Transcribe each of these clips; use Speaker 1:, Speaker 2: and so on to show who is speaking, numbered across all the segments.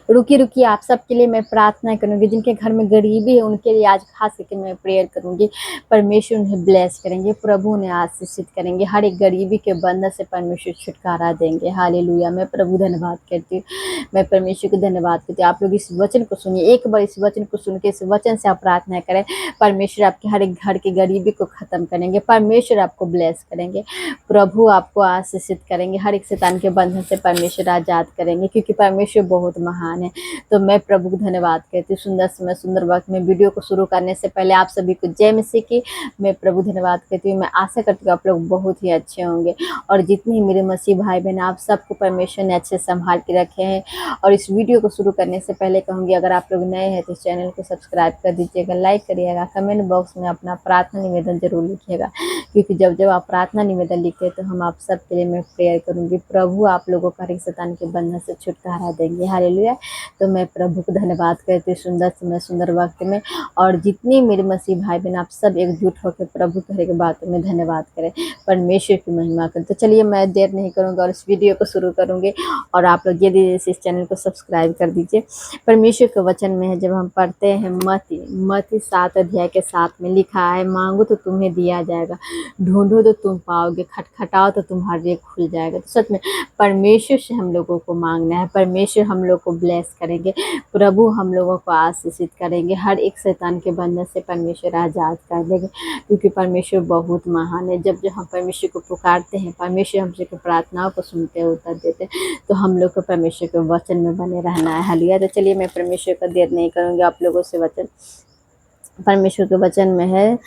Speaker 1: रुकी रुकी आप सबके लिए मैं प्रार्थना करूँगी, जिनके घर में गरीबी है उनके लिए आज खास करके मैं प्रेयर करूँगी। परमेश्वर उन्हें ब्लेस करेंगे, प्रभु उन्हें आशीषित करेंगे, हर एक गरीबी के बंधन से परमेश्वर छुटकारा देंगे। हालेलुया। मैं प्रभु धन्यवाद करती हूँ, मैं परमेश्वर को धन्यवाद करती हूँ। आप लोग इस वचन को सुनिए, एक बार इस वचन को सुन के इस वचन से आप प्रार्थना करें। परमेश्वर आपके हर एक घर की गरीबी को खत्म करेंगे, परमेश्वर आपको ब्लेस करेंगे, प्रभु आपको आशीषित करेंगे, हर एक शैतान के बंधन से परमेश्वर आजाद करेंगे, क्योंकि परमेश्वर बहुत महान है। तो मैं प्रभु को धन्यवाद करती हूँ। सुंदर समय सुंदर वक्त में वीडियो को शुरू करने से पहले आप सभी को जय मसीह की मैं प्रभु धन्यवाद करती हूँ। मैं आशा करती हूँ आप लोग बहुत ही अच्छे होंगे, और जितने ही मेरे मसीह भाई बहन आप सबको परमेश्वर ने अच्छे संभाल के रखे हैं। और इस वीडियो को शुरू करने से पहले कहूँगी, अगर आप लोग नए हैं तो इस चैनल को सब्सक्राइब कर दीजिएगा, लाइक करिएगा, कमेंट बॉक्स में अपना प्रार्थना निवेदन जरूर लिखिएगा, क्योंकि जब जब आप प्रार्थना निवेदन लिखते तो हम आप सबके लिए मैं प्रेयर करूँगी। प्रभु आप लोगों को हर एक शैतान के बंधन से छुटकारा देंगे। हालेलुया। तो मैं प्रभु को धन्यवाद करती हूँ सुंदर समय सुंदर वक्त में। और जितने मेरे मसीह भाई बहन आप सब एकजुट होकर प्रभु के हर एक बातों में धन्यवाद करें, परमेश्वर की महिमा करें। तो चलिए मैं देर नहीं करूँगा और इस वीडियो को शुरू करूँगी, और आप लोग यदि इस चैनल को सब्सक्राइब कर दीजिए। परमेश्वर के वचन में है, जब हम पढ़ते हैं मत्ती 7 अध्याय के 7 में लिखा है, मांगो तो तुम्हें दिया जाएगा, ढूंढो तो तुम पाओगे, खटखटाओ तो तुम्हारे लिए खुल जाएगा। तो सच में परमेश्वर से हम लोगों को मांगना है, परमेश्वर हम लोग को ब्लेस करेंगे, प्रभु हम लोगों को आशीषित करेंगे, हर एक शैतान के बंधन से परमेश्वर आजाद कर देंगे, क्योंकि परमेश्वर बहुत महान है। जब जब हम परमेश्वर को पुकारते हैं, परमेश्वर हमसे प्रार्थनाओं को सुनते हैं, उत्तर देते हैं, तो हम लोग को परमेश्वर के वचन में बने रहना है। हालेलुया। तो चलिए मैं परमेश्वर का देर नहीं करूँगी, आप लोगों से वचन परमेश्वर के वचन में है,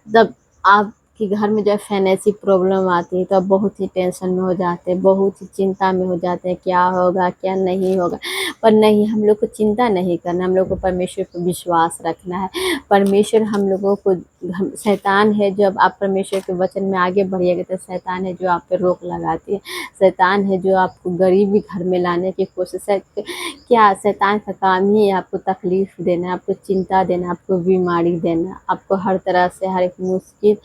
Speaker 1: जब आपके घर में जब फाइनेंशियल प्रॉब्लम आती है तो आप बहुत ही टेंशन में हो जाते हैं, बहुत ही चिंता में हो जाते हैं, क्या होगा क्या नहीं होगा। पर नहीं, हम लोग को चिंता नहीं करना, हम लोग को परमेश्वर पर विश्वास रखना है। परमेश्वर हम लोगों को, शैतान है जब आप परमेश्वर के वचन में आगे बढ़िएगा तो शैतान है जो आप पे रोक लगाती है, शैतान है जो आपको गरीबी घर में लाने की कोशिश है। क्या शैतान का काम ही है आपको तकलीफ देना, आपको चिंता देना, आपको बीमारी देना, आपको हर तरह से हर एक मुश्किल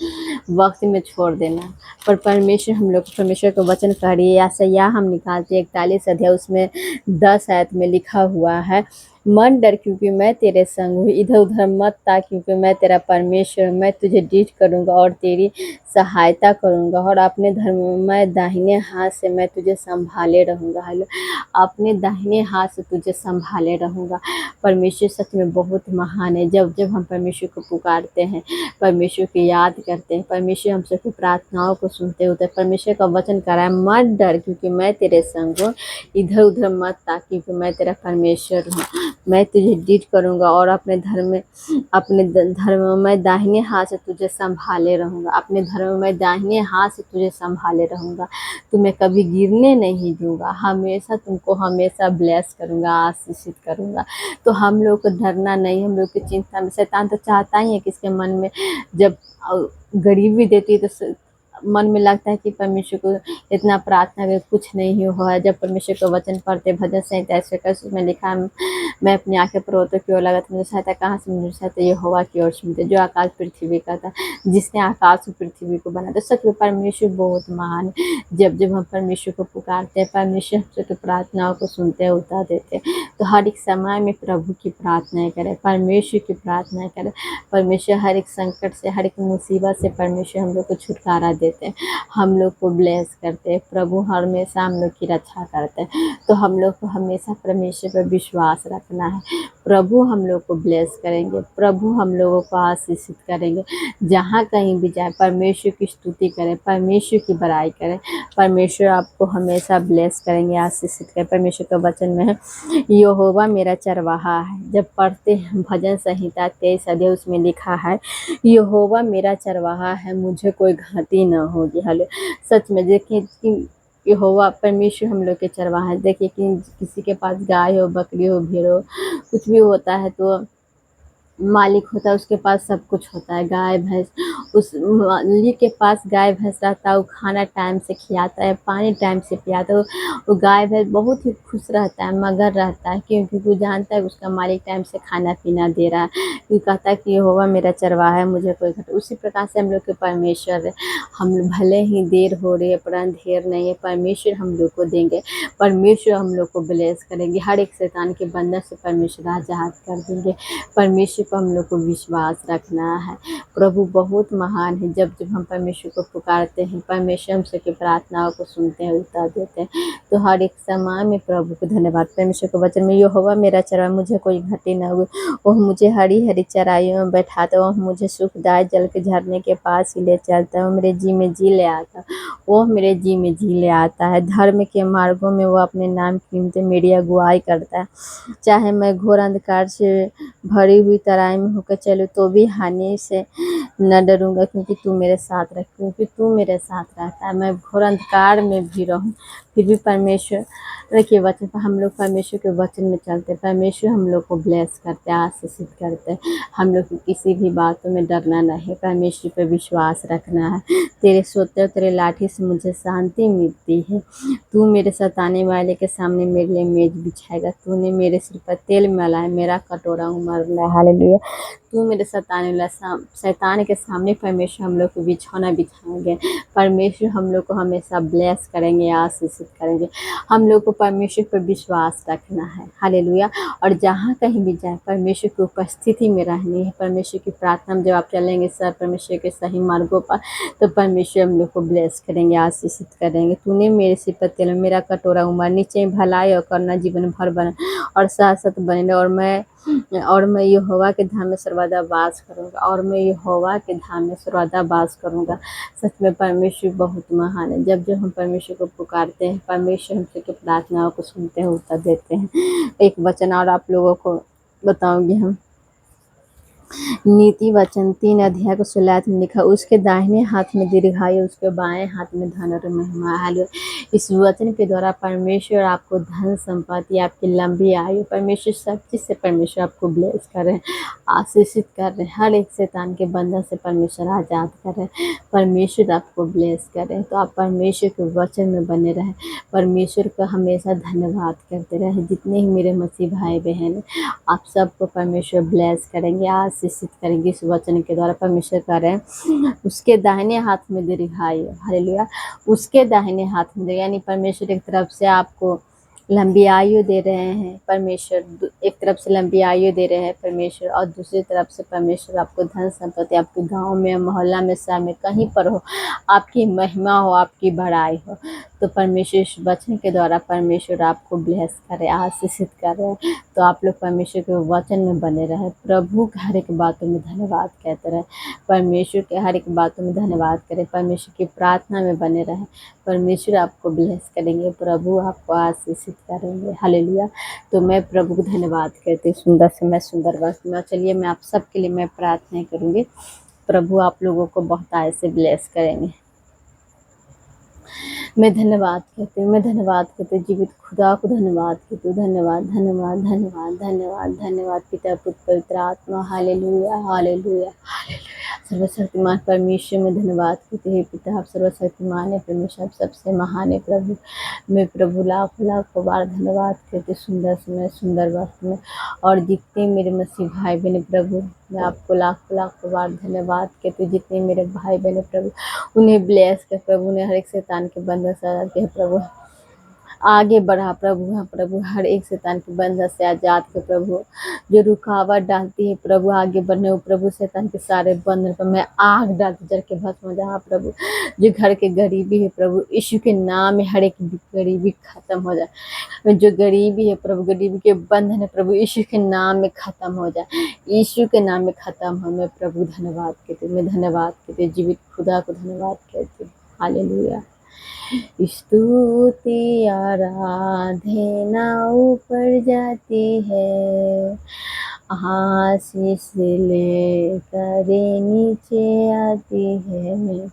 Speaker 1: वक्त में छोड़ देना। पर परमेश्वर हम लोग परमेश्वर का वचन कह रही है, या हम निकालते 41 अध्याय उसमें 10 आयत में लिखा हुआ है, मन डर क्योंकि मैं तेरे संग हूँ, इधर उधर मत ताक क्योंकि मैं तेरा परमेश्वर, मैं तुझे डीट करूँगा और तेरी सहायता करूँगा, और अपने धर्ममय दाहिने हाथ से मैं तुझे संभाले रहूँगा। हेलो, अपने दाहिने हाथ से तुझे संभाले रहूँगा। परमेश्वर सच में बहुत महान है। जब जब हम परमेश्वर को पुकारते हैं, परमेश्वर की याद करते हैं, परमेश्वर हम सबकी प्रार्थनाओं को सुनते होते हैं। परमेश्वर का वचन कर रहा है, मत डर क्योंकि मैं तेरे संग हूँ, इधर उधर मत ताक क्योंकि मैं तेरा परमेश्वर हूँ, मैं तुझे डीट करूँगा और अपने धर्म में दाहिने हाथ से तुझे संभाले रहूँगा, अपने धर्म में दाहिने हाथ से तुझे संभाले रहूँगा, तुम्हें कभी गिरने नहीं दूंगा, हमेशा तुमको हमेशा ब्लेस करूँगा, आशीषित करूँगा। तो हम लोग को डरना नहीं, हम लोग की चिंता में, शैतान तो चाहता ही है कि इसके मन में जब गरीबी देती है तो मन में लगता है कि परमेश्वर को इतना प्रार्थना कर कुछ नहीं हुआ है। जब परमेश्वर का वचन पढ़ते, भजन संहिता 121 में लिखा है, मैं अपनी आंखें पर्वतों की ओर लगा, मुझे सहायता कहाँ से मिली, सहायता यहोवा की ओर से मिलती, जो आकाश पृथ्वी का था, जिसने आकाश और पृथ्वी को बना। तो सच में परमेश्वर बहुत महान है। जब जब हम परमेश्वर को पुकारते हैं, परमेश्वर हमसे प्रार्थनाओं को सुनते हैं, उत्तर देते हैं। तो हर एक समय में प्रभु की प्रार्थनाएं करें, परमेश्वर की प्रार्थनाएं करें। परमेश्वर हर एक संकट से, हर एक मुसीबत से परमेश्वर हम लोग को छुटकारा देते हैं, हम लोग को ब्लेस करते हैं। प्रभु हमेशा हम लोग की रक्षा करते हैं। तो हम लोग को हमेशा परमेश्वर पर विश्वास रखना है। प्रभु हम लोग को ब्लेस करेंगे, प्रभु हम लोगों को आशीषित करेंगे। जहाँ कहीं भी जाए परमेश्वर की स्तुति करें, परमेश्वर की बड़ाई करें, परमेश्वर आपको हमेशा ब्लेस करेंगे, आशीषित करें। परमेश्वर का वचन में है, यहोवा मेरा चरवाहा है। जब पढ़ते हैं भजन संहिता 23 अध्याय उसमें लिखा है, यहोवा मेरा चरवाहा है, मुझे कोई घाटी न होगी। हेलो, सच में देखिए कि यहोवा परमेश्वर हम लोग के चरवाहा है। देखिए कि किसी के पास गाय हो, बकरी हो, भेड़ हो, कुछ भी होता है तो मालिक होता है, उसके पास सब कुछ होता है, गाय भैंस, उस माली के पास गाय भैंस रहता है, वो खाना टाइम से खिलाता है, पानी टाइम से पिलाता है। वो गाय भैंस बहुत ही खुश रहता है, मगन रहता है, क्योंकि वो जानता है उसका मालिक टाइम से खाना पीना दे रहा है। वो कहता है कि यहोवा मेरा चरवाहा है, मुझे कोई घाटा। उसी प्रकार से हम लोग के परमेश्वर है। हम भले ही देर हो रही है पर अंधेर नहीं है, परमेश्वर हम लोग को देंगे। परमेश्वर हम लोग को ब्लेस करेंगे, हर एक शैतान के बंधन से परमेश्वर आजाद कर देंगे। परमेश्वर पर हम लोग को विश्वास रखना है। प्रभु बहुत महान है। जब जब हम परमेश्वर को पुकारते हैं, परमेश्वर हम सबकी प्रार्थनाओं को सुनते हैं, उत्तर देते हैं। तो हर एक समय में प्रभु को धन्यवाद। परमेश्वर के वचन में यहोवा मेरा चरवाहा, मुझे कोई घटी न हुई। वह मुझे हरी हरी चराइयों में बैठाता है, वह मुझे सुखदायक जल के झरने के पास ही ले चलता है। वह मेरे जी में जी ले आता है, वो मेरे जी में जी ले आता है। धर्म के मार्गों में वो अपने नाम की कीमतें मेरी अगुवाई करता है। चाहे मैं घोर अंधकार से भरी हुई तराई में होकर चलूँ तो भी हानि से न डरूंगा, क्योंकि तू मेरे साथ रह, क्योंकि तू मेरे साथ रहता है। मैं घोर अंधकार में भी रहूं, फिर भी परमेश्वर के वचन पर हम लोग परमेश्वर के वचन में चलते हैं। परमेश्वर हम लोग को ब्लेस करते हैं, आशीषित करते हैं। हम लोग को किसी भी बातों में डरना नहीं, परमेश्वर पर विश्वास रखना है। तेरे सोते और तेरे लाठी से मुझे शांति मिलती है। तू मेरे सताने वाले के सामने मेरे लिए मेज बिछाएगा। तूने मेरे सिर पर तेल मिलाया, मेरा कटोरा उमड़ना है। हालेलुया। तू मेरे सताने वाला शैतान के सामने परमेश्वर हम लोग को बिछौना बिछाएंगे। परमेश्वर हम लोग को हमेशा ब्लेस करेंगे, आशीषित करेंगे। हम लोग को परमेश्वर पर विश्वास रखना है। हालेलुया। और जहाँ कहीं भी जाए परमेश्वर की उपस्थिति में रहनी है। परमेश्वर की प्रार्थना में जब आप चलेंगे सर परमेश्वर के सही मार्गों पर, तो परमेश्वर हम लोग को ब्लेस करेंगे, आशीषित करेंगे। तूने मेरे सिर पर तेल, मेरा कटोरा उमड़, नीचे भलाई और करना जीवन भर बना और शाश्वत बने। और मैं यहोवा के धाम में सर्वदा वास करूंगा, और मैं यहोवा के धाम में सर्वदा वास करूंगा। सच में परमेश्वर बहुत महान है। जब जब हम परमेश्वर को पुकारते हैं, परमेश्वर हमसे की प्रार्थनाओं को सुनते हैं, उत्तर देते हैं। एक वचन और आप लोगों को बताऊंगी हम। नीति वचन 3 अध्याय को 16 में लिखा, उसके दाहिने हाथ में दीर्घायु, उसके बाएं हाथ में धन और महिमा। हालेलुया। इस वचन के द्वारा परमेश्वर आपको धन संपत्ति, आपकी लंबी आयु, परमेश्वर सब चीज से परमेश्वर आपको ब्लेस कर रहे हैं, आशीषित कर रहे हैं। हर एक शैतान के बंधन से परमेश्वर आजाद कर रहे हैं। परमेश्वर आपको ब्लेस कर रहे हैं। तो आप परमेश्वर के वचन में बने रहें, परमेश्वर का हमेशा धन्यवाद करते रहें। जितने ही मेरे मसीह भाई बहन, आप सबको परमेश्वर ब्लेस करेंगे, आशीषित करेंगे। इस वचन के द्वारा परमेश्वर कर रहे हैं, उसके दाहिने हाथ में दीर्घायु। हालेलुया। उसके दाहिने हाथ में, यानी परमेश्वर एक तरफ से आपको लंबी आयु दे रहे हैं। परमेश्वर एक तरफ से लंबी आयु दे रहे हैं परमेश्वर, और दूसरी तरफ से परमेश्वर आपको धन संपत्ति, आपके गांव में, मोहल्ला में, शहर में, कहीं पर हो, आपकी महिमा हो, आपकी बड़ाई हो। तो परमेश्वर इस वचन के द्वारा परमेश्वर आपको ब्लेस करे, आशीषित करे। तो आप लोग परमेश्वर के वचन में बने रहे, प्रभु के हर एक बातों में धन्यवाद कहते रहे, परमेश्वर के हर एक बातों में धन्यवाद करें, परमेश्वर की प्रार्थना में बने रहे। परमेश्वर आपको ब्लेस करेंगे, प्रभु आपको आशीषित करेंगे। हालेलुया। तो मैं प्रभु को धन्यवाद करती हूँ सुंदर समय सुंदर वक्त में। चलिए मैं आप सबके लिए मैं प्रार्थना करूँगी। प्रभु आप लोगों को बहुत ऐसे ब्लेस करेंगे। मैं धन्यवाद कहती हूँ, मैं धन्यवाद कहती हूँ, जीवित खुदा को धन्यवाद कहती हूँ। धन्यवाद धन्यवाद धन्यवाद धन्यवाद धन्यवाद पिता पुत्र पवित्र आत्मा। Hallelujah hallelujah hallelujah. सर्वशक्तिमान परमेश्वर में धन्यवाद कहते हैं। पिता आप सर्वशक्तिमान है, परमेश्वर आप सबसे महान है। प्रभु मैं प्रभु लाख लाख बार धन्यवाद कहते, सुंदर समय सुंदर वक्त में। और जितने मेरे मसीह भाई बहन प्रभु, मैं आपको लाख लाख बार धन्यवाद कहती हूँ। जितने मेरे भाई बहन प्रभु, उन्हें ब्लेस कर प्रभु ने, हर एक शैतान के बंधन से आजाद किया प्रभु, आगे बढ़ा प्रभु। हाँ प्रभु, हर एक शैतान के बंधन से आजाद कर प्रभु, जो रुकावट डालती है प्रभु आगे बढ़ने, वो प्रभु शैतान के सारे बंधन पर मैं आग डालती जल के भस्म हो जाए प्रभु। जो घर के गरीबी है प्रभु, यीशु के नाम में हर एक गरीबी खत्म हो जाए। जो गरीबी है प्रभु, गरीबी के बंधन है प्रभु, यीशु के नाम में खत्म हो जाए, यीशु के नाम में खत्म हो। मैं प्रभु धन्यवाद कहती हूँ, मैं धन्यवाद कहती हूँ, जीवित खुदा को धन्यवाद कहती हूँ। हालेलुया। स्तुति आराधना ऊपर जाती है, आशीष लेकर नीचे आती है।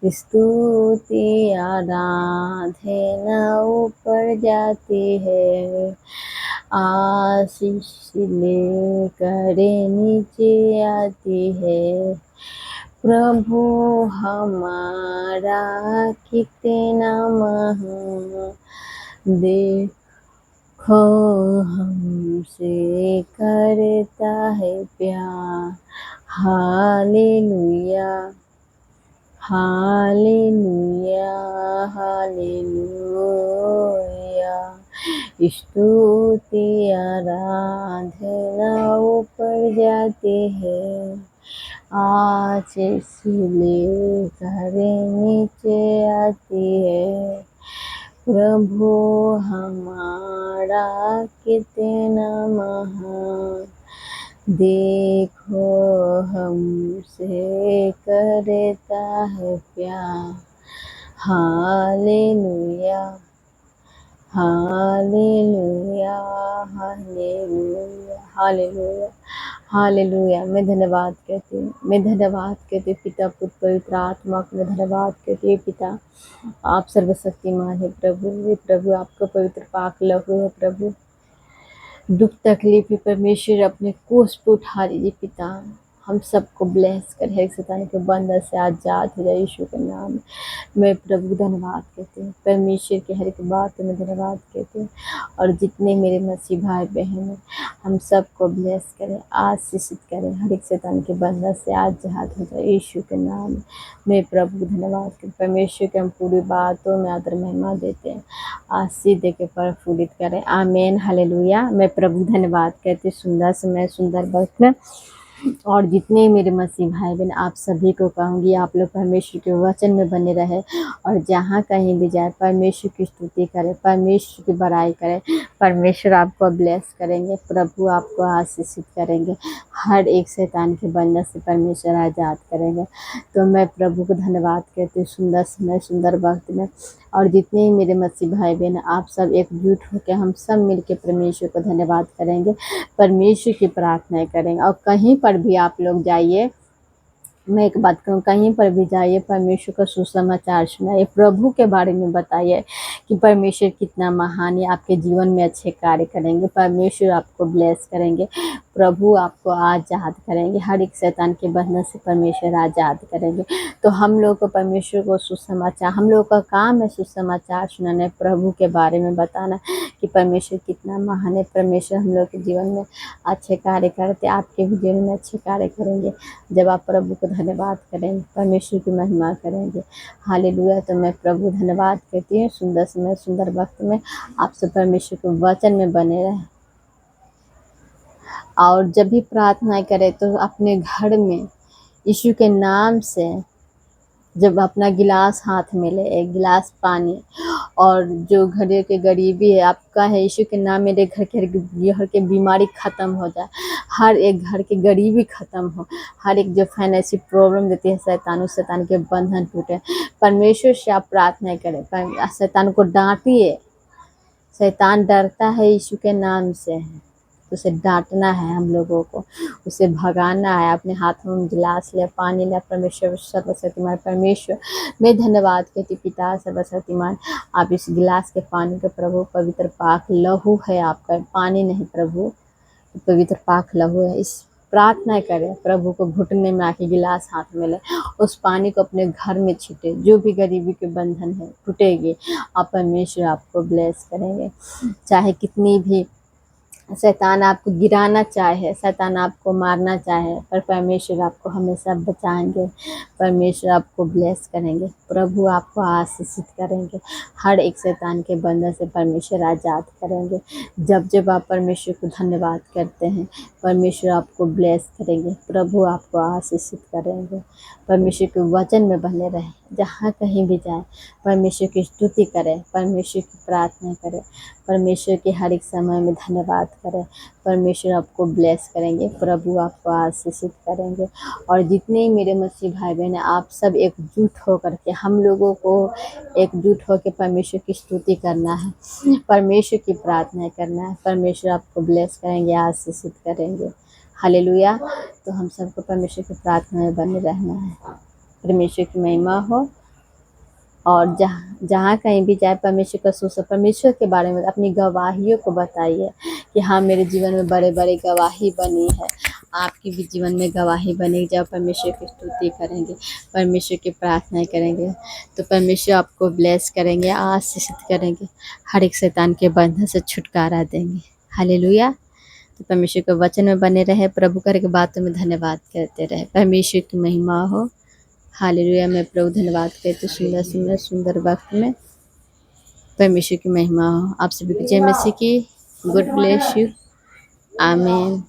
Speaker 1: स्तुति आराधना ऊपर जाती है, आशीष लेकर नीचे आती है। प्रभु हमारा कितना महान, देखो हमसे करता है प्यार। हालेलुया हालेलुया हालेलुया, स्तुति आराधना ऊपर जाती है, आज से लेकर नीचे आती है। प्रभु हमारा कितना महान, देखो हमसे करता है प्यार। Hallelujah hallelujah hallelujah hallelujah hallelujah. मैं धन्यवाद कहती हूँ, मैं धन्यवाद कहती हूँ पिता पुत्र पवित्र आत्मा को मैं धन्यवाद कहती हूँ। पिता आप सर्वशक्तिमान है प्रभु, हे प्रभु आपका पवित्र पाक लहू है प्रभु। दुख तकलीफ परमेश्वर अपने कोष पे उठा लीजिए पिता, हम सबको ब्लेस कर हर शैतान के बंधन से आजाद हो जाए यीशु के नाम में। मैं प्रभु धन्यवाद कहती हूँ, परमेश्वर के हर एक बात में धन्यवाद कहती हूँ। और जितने मेरे मसीह भाई बहन हैं हम सबको ब्लेस करें, आशीषित करें, हर एक शैतान के बंधन से आजाद हो जाए यीशु के नाम में। मैं प्रभु धन्यवाद करती, परमेश्वर के हम पूरी बातों में आदर महिमा देते हैं, आशीष दे के प्रफुल्लित करें। आमीन हालेलुया। मैं प्रभु धन्यवाद कहती, सुंदर समय सुंदर वक्त में और जितने मेरे मसीह भाई बहन आप सभी को कहूँगी आप लोग परमेश्वर के वचन में बने रहे और जहाँ कहीं भी जाए परमेश्वर की स्तुति करें, परमेश्वर की बड़ाई करें। परमेश्वर आपको ब्लेस करेंगे, प्रभु आपको आशीषित करेंगे, हर एक शैतान के बंधन से परमेश्वर आज़ाद करेंगे। तो मैं प्रभु को धन्यवाद कहती हूँ सुंदर समय सुंदर वक्त में। और जितने ही मेरे मसीह भाई बहन आप सब एकजुट होकर हम सब मिलकर परमेश्वर को धन्यवाद करेंगे, परमेश्वर की प्रार्थना करेंगे। और कहीं पर भी आप लोग जाइए, मैं एक बात कहूँ, कहीं पर भी जाइए परमेश्वर का सुसमाचार सुनाइए, प्रभु के बारे में बताइए कि परमेश्वर कितना महान है, आपके जीवन में अच्छे कार्य करेंगे, परमेश्वर आपको ब्लेस करेंगे, प्रभु आपको आज़ाद करेंगे, हर एक शैतान के बंधन से परमेश्वर आज़ाद करेंगे। तो हम लोग को परमेश्वर को सुसमाचार, हम लोग का काम है सुसमाचार सुनाना, प्रभु के बारे में बताना कि परमेश्वर कितना महान है। परमेश्वर हम लोग के जीवन में अच्छे कार्य करते, आपके भी जीवन में अच्छे कार्य करेंगे जब आप प्रभु को धन्यवाद करेंगे, परमेश्वर की महिमा करेंगे। हालेलुया। तो मैं प्रभु धन्यवाद कहती हूँ सुंदर समय सुंदर वक्त में आप सब परमेश्वर के वचन में बने रहें। और जब भी प्रार्थना करें तो अपने घर में यीशु के नाम से जब अपना गिलास हाथ में ले, एक गिलास पानी, और जो घर के गरीबी है आपका है यीशु के नाम, मेरे घर के बीमारी ख़त्म हो जाए, हर एक घर की गरीबी ख़त्म हो, हर एक जो फाइनेंशियल प्रॉब्लम देती है शैतान के बंधन टूटे। परमेश्वर से आप प्रार्थना करें, शैतान को डांटिए, शैतान डरता है यीशु के नाम से, तो उसे डांटना है हम लोगों को, उसे भगाना है। अपने हाथों में गिलास ले, पानी ले, परमेश्वर सर्वशक्तिमान परमेश्वर मैं धन्यवाद कहती पिता सर्वशक्तिमान, आप इस गिलास के पानी के प्रभु पवित्र पाक लहू है आपका, पानी नहीं प्रभु, पवित्र पाक लहू है। इस प्रार्थना करें प्रभु को, घुटने में आके गिलास हाथ में ले, उस पानी को अपने घर में छीटे, जो भी गरीबी के बंधन है टूटेगी, आप परमेश्वर आपको ब्लेस करेंगे। चाहे कितनी भी शैतान आपको गिराना चाहे, शैतान आपको मारना चाहे, पर परमेश्वर आपको हमेशा बचाएंगे, परमेश्वर आपको ब्लेस करेंगे, प्रभु आपको आशीषित करेंगे, हर एक शैतान के बंधन से परमेश्वर आज़ाद करेंगे। जब जब आप परमेश्वर को धन्यवाद करते हैं परमेश्वर आपको ब्लेस करेंगे, प्रभु आपको आशीषित करेंगे। परमेश्वर के वचन में बने रहें, जहाँ कहीं भी जाएं परमेश्वर की स्तुति करें, परमेश्वर की प्रार्थना करें, परमेश्वर के हर एक समय में धन्यवाद करें, परमेश्वर आपको ब्लेस करेंगे, प्रभु आपको आशीषित करेंगे। और जितने मेरे मसीह भाई बहन हैं आप सब एकजुट होकर के, हम लोगों को एकजुट होकर परमेश्वर की स्तुति करना है, परमेश्वर की प्रार्थना करना है, परमेश्वर आपको ब्लेस करेंगे, आशीषित करेंगे। हालेलुया। तो हम सबको परमेश्वर की प्रार्थना में बने रहना है, परमेश्वर की महिमा हो। और जहाँ कहीं भी जाए परमेश्वर का परमेश्वर के बारे में अपनी गवाहियों को बताइए कि हाँ मेरे जीवन में बड़े बड़े गवाही बनी है, आपकी भी जीवन में गवाही बनेगी। जब परमेश्वर की स्तुति करेंगे, परमेश्वर की प्रार्थनाएं करेंगे, तो परमेश्वर आपको ब्लेस करेंगे, आशीषित करेंगे, हर एक शैतान के बंधन से छुटकारा देंगे। हालेलुया। तो परमेश्वर के वचन में बने रहे, प्रभु कर के बातों में धन्यवाद करते रहे। परमेश्वर की महिमा हो। हालेलुया। मैं प्रभु धन्यवाद करती हूँ सुंदर सुंदर सुंदर वक्त में। परमेश्वर की महिमा हो। आप सभी को जय मसीह की। Good bless you. आमीन।